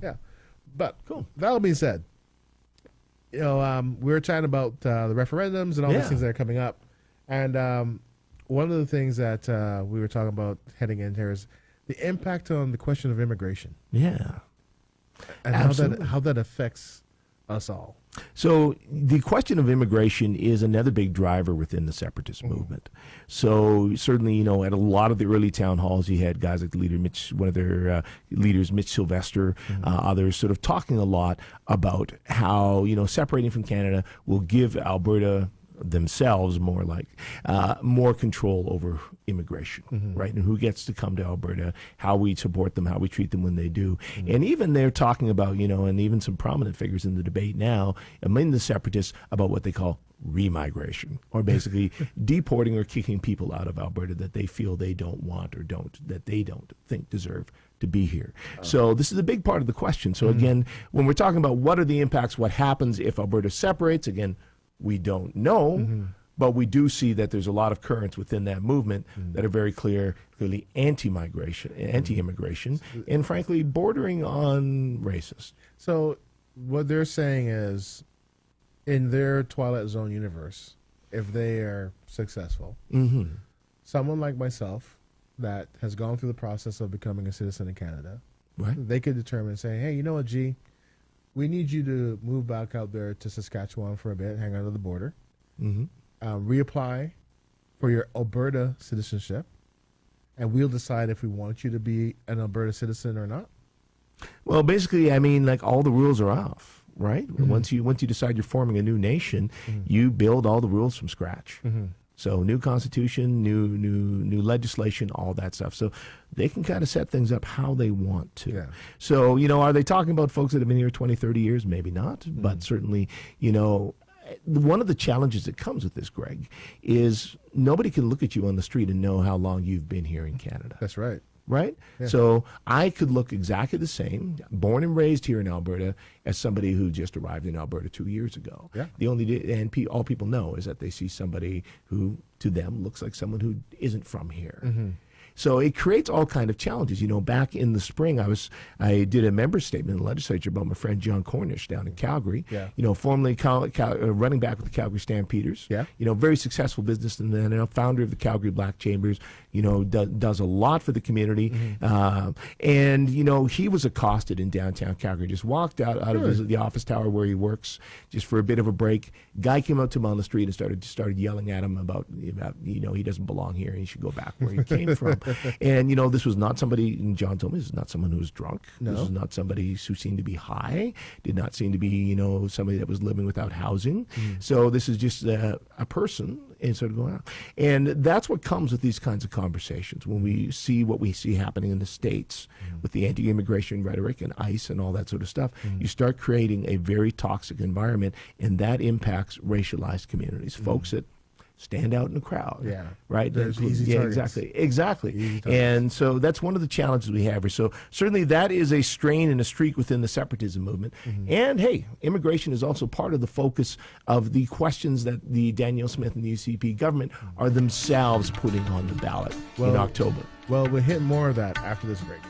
Yeah. But Cool. that all being said, we were chatting about the referendums and all these things that are coming up. And one of the things that we were talking about heading in here is the impact on the question of immigration. Yeah. And how that affects us all. So the question of immigration is another big driver within the separatist movement. So certainly, at a lot of the early town halls, you had guys like the leader, one of their leaders, Mitch Sylvester, others sort of talking a lot about how, separating from Canada will give Alberta themselves more control over immigration, right? And who gets to come to Alberta, how we support them, how we treat them when they do. And even they're talking about, and even some prominent figures in the debate now among the separatists about what they call remigration, or basically deporting or kicking people out of Alberta that they feel they don't want or that they don't think deserve to be here. So this is a big part of the question. So again, when we're talking about what are the impacts, what happens if Alberta separates, again, we don't know, but we do see that there's a lot of currents within that movement that are very clearly anti-migration, anti-immigration, and frankly, bordering on racist. So what they're saying is, in their Twilight Zone universe, if they are successful, someone like myself that has gone through the process of becoming a citizen in Canada, Right. they could determine, say, hey, you know what, G, we need you to move back out there to Saskatchewan for a bit, hang out at the border, reapply for your Alberta citizenship, and we'll decide if we want you to be an Alberta citizen or not. Well, basically, I mean, like all the rules are off, right? Once you decide you're forming a new nation, you build all the rules from scratch. So new constitution, new legislation, all that stuff. So they can kind of set things up how they want to. Yeah. So, are they talking about folks that have been here 20, 30 years? Maybe not. But certainly, one of the challenges that comes with this, Greg, is nobody can look at you on the street and know how long you've been here in Canada. That's right. Right? Yeah. So I could look exactly the same, born and raised here in Alberta, as somebody who just arrived in Alberta 2 years ago. Yeah. All people know is that they see somebody who, to them, looks like someone who isn't from here. So it creates all kind of challenges. Back in the spring, I did a member statement in the legislature about my friend John Cornish down in Calgary. Yeah. Formerly running back with the Calgary Stampeders. Yeah. Very successful business, and then founder of the Calgary Black Chambers. Does a lot for the community. And he was accosted in downtown Calgary. Just walked out of the office tower where he works just for a bit of a break. Guy came up to him on the street and started yelling at him about he doesn't belong here and he should go back where he came from. And, this was not somebody, and John told me, this is not someone who was drunk. No. This is not somebody who seemed to be high, did not seem to be, somebody that was living without housing. So this is just a person and sort of going out. And that's what comes with these kinds of conversations. When we see what we see happening in the States with the anti-immigration rhetoric and ICE and all that sort of stuff, you start creating a very toxic environment, and that impacts racialized communities, folks that stand out in the crowd. Yeah. Right? There's easy targets. Exactly. Easy targets. And so that's one of the challenges we have here. So certainly that is a strain and a streak within the separatism movement. And hey, immigration is also part of the focus of the questions that the Danielle Smith and the UCP government are themselves putting on the ballot in October. Well, we'll hit more of that after this break.